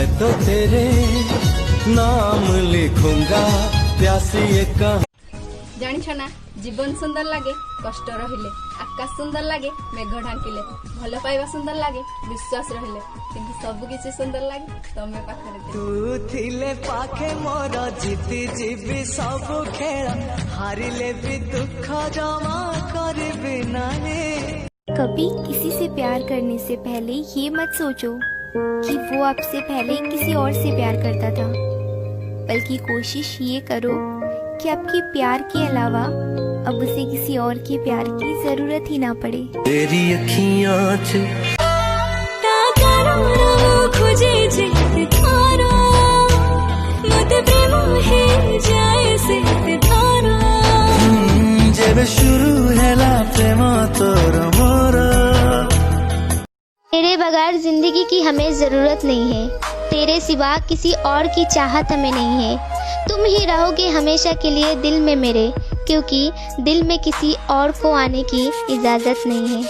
मैं तो तेरे नाम लिखूंगा प्यासी एक। जानिछ ना जीवन सुंदर लागे कष्ट रहिले, आकाश सुंदर लागे मेघ ढांकिले, भल पाइबा सुंदर लागे विश्वास रहिले, किंतु सब किछि सुंदर लागे तमे पाखरे तू थिले पाखे मोर जीती जीवी सब खेल, हारिले भी दुख जमा करबे नानी। कभी किसी से प्यार करने से पहले ये मत सोचो कि वो आपसे पहले किसी और से प्यार करता था, बल्कि कोशिश ये करो कि आपके प्यार के अलावा अब उसे किसी और के प्यार की जरूरत ही ना पड़े। तेरी अखियां च जेबे शुरू हैला प्रेम तोर मोर। तेरे बगैर जिंदगी की हमें जरूरत नहीं है, तेरे सिवा किसी और की चाहत हमें नहीं है। तुम ही रहोगे हमेशा के लिए दिल में मेरे, क्योंकि दिल में किसी और को आने की इजाजत नहीं है।